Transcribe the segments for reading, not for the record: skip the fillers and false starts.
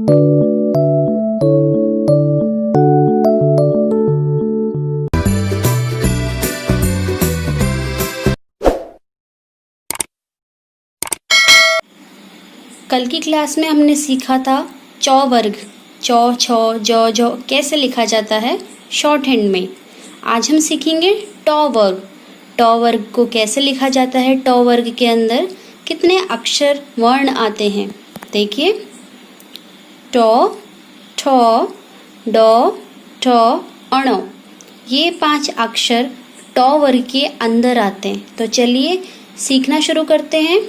कल की क्लास में हमने सीखा था चौ वर्ग, चौ, छौ, जौ, जौ कैसे लिखा जाता है शॉर्ट हैंड में। आज हम सीखेंगे टॉ वर्ग। टॉ वर्ग को कैसे लिखा जाता है, टॉ वर्ग के अंदर कितने अक्षर वर्ण आते हैं। देखिए, टॉ, ठॉ, डॉ, ठॉ, अणो, ये 5 अक्षर टॉ वर्ग के अंदर आते हैं। तो चलिए सीखना शुरू करते हैं।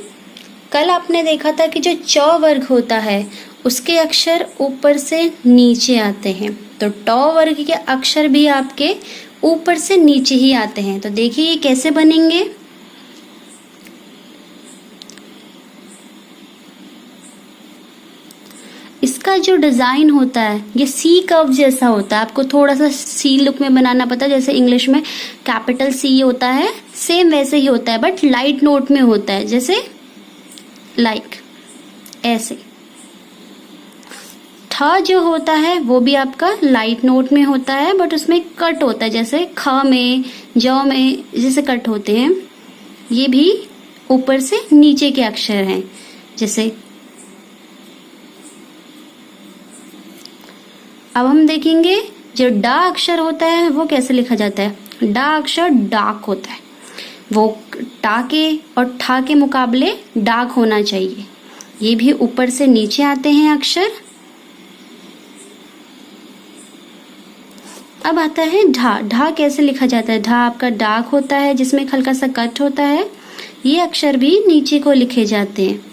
कल आपने देखा था कि जो च वर्ग होता है उसके अक्षर ऊपर से नीचे आते हैं, तो टॉ वर्ग के अक्षर भी आपके ऊपर से नीचे ही आते हैं। तो देखिए ये कैसे बनेंगे। इसका जो डिजाइन होता है ये सी कर्व जैसा होता है। आपको थोड़ा सा सी लुक में बनाना पड़ता है, जैसे इंग्लिश में कैपिटल सी होता है, सेम वैसे ही होता है, बट लाइट नोट में होता है, जैसे लाइक ऐसे। ठ जो होता है वो भी आपका लाइट नोट में होता है, बट उसमें कट होता है, जैसे ख में, ज में जैसे कट होते हैं। ये भी ऊपर से नीचे के अक्षर हैं। जैसे अब हम देखेंगे जो डा अक्षर होता है वो कैसे लिखा जाता है। डा अक्षर डार्क होता है, वो टा के और ठा के मुकाबले डार्क होना चाहिए। ये भी ऊपर से नीचे आते हैं अक्षर। अब आता है ढा। ढा कैसे लिखा जाता है। ढा आपका डार्क होता है, जिसमें हल्का सा कट होता है। ये अक्षर भी नीचे को लिखे जाते हैं।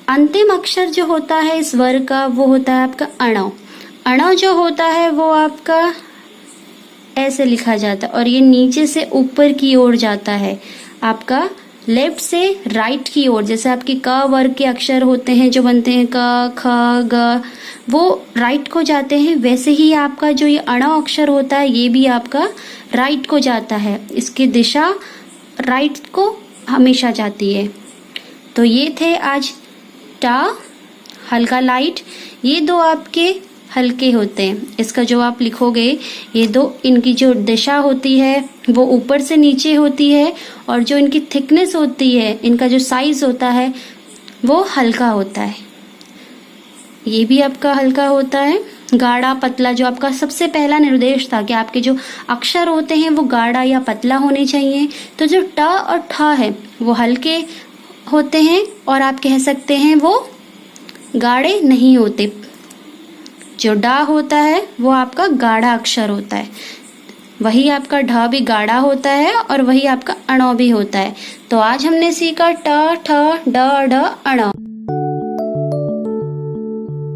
अंतिम अक्षर जो होता है इस वर्ग का वो होता है आपका अणव। अणव जो होता है वो आपका ऐसे लिखा जाता है और ये नीचे से ऊपर की ओर जाता है, आपका लेफ्ट से राइट की ओर। जैसे आपके क वर्ग के अक्षर होते हैं जो बनते हैं क, ख, ग, वो राइट को जाते हैं, वैसे ही आपका जो ये अणव अक्षर होता है ये भी आपका राइट को जाता है। इसकी दिशा राइट को हमेशा जाती है। तो ये थे आज टा, हल्का लाइट। ये दो आपके हल्के होते हैं। इसका जो आप लिखोगे ये दो, इनकी जो दिशा होती है वो ऊपर से नीचे होती है, और जो इनकी थिकनेस होती है, इनका जो साइज होता है वो हल्का होता है। ये भी आपका हल्का होता है। गाढ़ा पतला जो आपका सबसे पहला निर्देश था कि आपके जो अक्षर होते हैं वो गाढ़ा या पतला होने चाहिए। तो जो ट और ठ है वो हल्के होते हैं, और आप कह सकते हैं वो गाढ़े नहीं होते। जो डा होता है वो आपका गाढ़ा अक्षर होता है, वही आपका ढ भी गाढ़ा होता है, और वही आपका अणव भी होता है। तो आज हमने सीखा ट, ठ, ड, ढ, अणव।